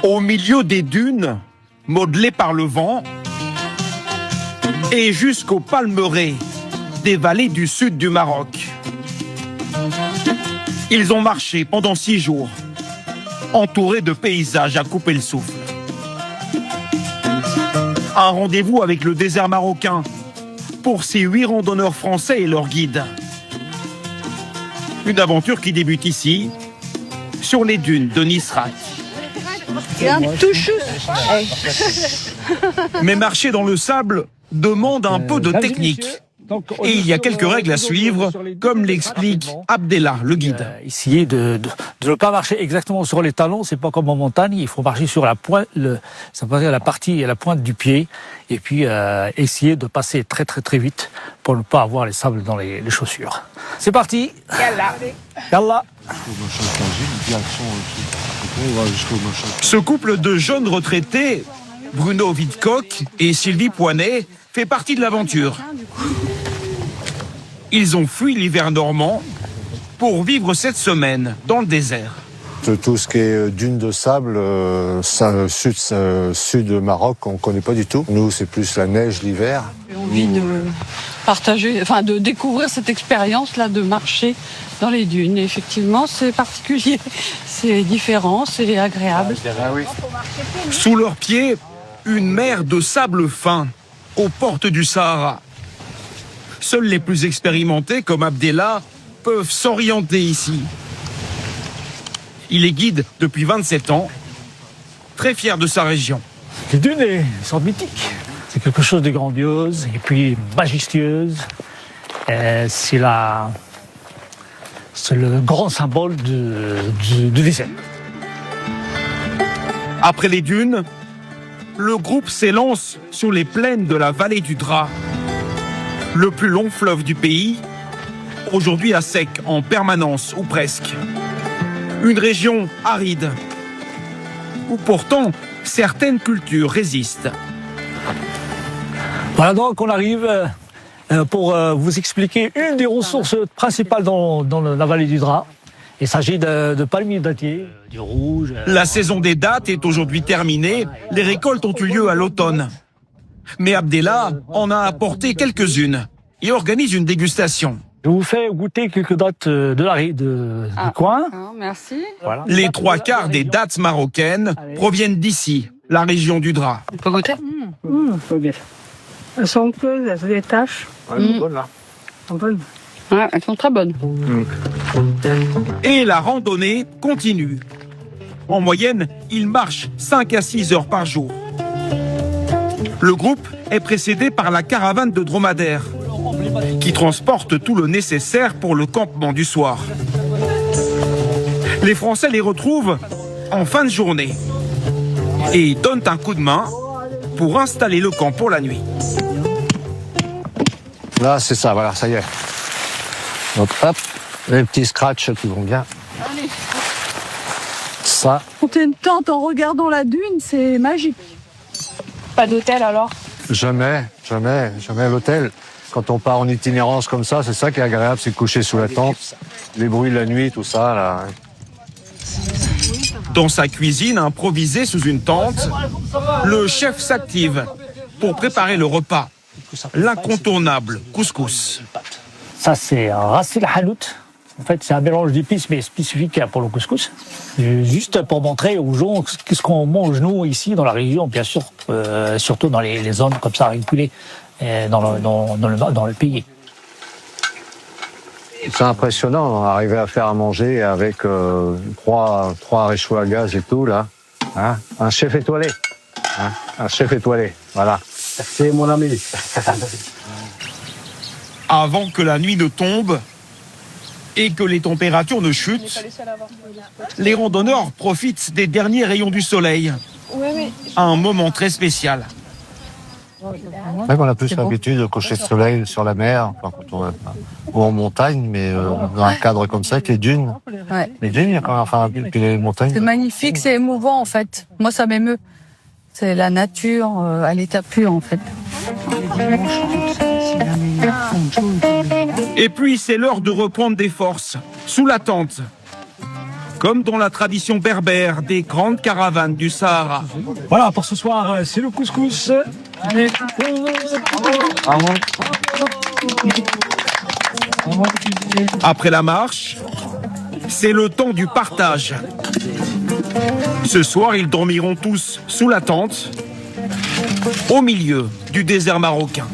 Au milieu des dunes, modelées par le vent, et jusqu'aux palmeraies des vallées du sud du Maroc. Ils ont marché pendant 6 jours, entourés de paysages à couper le souffle. Un rendez-vous avec le désert marocain pour ces 8 randonneurs français et leurs guides. Une aventure qui débute ici, sur les dunes de Nisrat. Mais marcher dans le sable demande un peu de technique. Et il y a quelques règles à suivre, comme l'explique Abdellah, le guide. Essayer de ne pas marcher exactement sur les talons, c'est pas comme en montagne, il faut marcher sur la pointe, ça veut dire la partie et la pointe du pied, et puis essayer de passer très très très vite pour ne pas avoir les sables dans les chaussures. C'est parti. Yallah. Yallah. Ce couple de jeunes retraités, Bruno Vidcock et Sylvie Poinet, fait partie de l'aventure. Ils ont fui l'hiver normand pour vivre cette semaine dans le désert. Tout ce qui est dunes de sable, sud Maroc, on ne connaît pas du tout. Nous, c'est plus la neige l'hiver. J'ai envie de partager, enfin de découvrir cette expérience-là de marcher dans les dunes. Et effectivement, c'est particulier, c'est différent, c'est agréable. Ah oui. Sous leurs pieds, une mer de sable fin aux portes du Sahara. Seuls les plus expérimentés, comme Abdellah, peuvent s'orienter ici. Il est guide depuis 27 ans, très fier de sa région. Les dunes sont mythiques. C'est quelque chose de grandiose et puis majestueuse. C'est le grand symbole du désert. Après les dunes, le groupe s'élance sur les plaines de la vallée du Dra, le plus long fleuve du pays, aujourd'hui à sec en permanence ou presque. Une région aride, où pourtant certaines cultures résistent. Voilà donc on arrive pour vous expliquer une des ressources principales dans la vallée du Dra. Il s'agit de palmiers dattiers, du rouge. La saison des dattes est aujourd'hui terminée. Les récoltes ont eu lieu à l'automne. Mais Abdellah en a apporté quelques-unes et organise une dégustation. Je vous fais goûter quelques dattes du coin. Merci. Voilà. Les 3/4 des dattes marocaines proviennent d'ici, la région du Dra. On peut goûter? Elles sont creuses, elles ont des taches. Ouais, elles sont bonnes, là. Elles sont bonnes. Ouais, elles sont très bonnes. Et la randonnée continue. En moyenne, ils marchent 5 à 6 heures par jour. Le groupe est précédé par la caravane de dromadaires qui transporte tout le nécessaire pour le campement du soir. Les Français les retrouvent en fin de journée et donnent un coup de main pour installer le camp pour la nuit. Là, c'est ça, voilà, ça y est. Donc, hop, les petits scratchs qui vont bien. Ça. Monter une tente en regardant la dune, c'est magique. Pas d'hôtel alors? Jamais l'hôtel. Quand on part en itinérance comme ça, c'est ça qui est agréable, c'est de coucher sous la tente. Les bruits de la nuit, tout ça, là. Dans sa cuisine improvisée sous une tente, le chef s'active pour préparer le repas. L'incontournable couscous. Ça, c'est un ras el hanout. En fait, c'est un mélange d'épices, mais spécifique pour le couscous. Juste pour montrer aux gens ce qu'on mange, nous, ici, dans la région, bien sûr, surtout dans les zones comme ça, reculées, dans le pays. C'est impressionnant, arriver à faire à manger avec 3 réchauds à gaz et tout, là. Hein, un chef étoilé. Hein, un chef étoilé, voilà. C'est mon ami. Avant que la nuit ne tombe et que les températures ne chutent, les randonneurs profitent des derniers rayons du soleil. Un moment très spécial. C'est vrai qu'on a plus l'habitude de coucher de soleil sur la mer, enfin, ou en montagne, mais dans un cadre comme ça, avec les dunes. Ouais. Les dunes, il y a quand même, enfin, puis les montagnes. C'est magnifique, c'est émouvant en fait. Moi, ça m'émeut. C'est la nature à l'état pur en fait. Et puis c'est l'heure de reprendre des forces, sous la tente. comme dans la tradition berbère des grandes caravanes du Sahara. Voilà, pour ce soir, c'est le couscous. Allez. Après la marche, c'est le temps du partage. Ce soir, ils dormiront tous sous la tente, au milieu du désert marocain.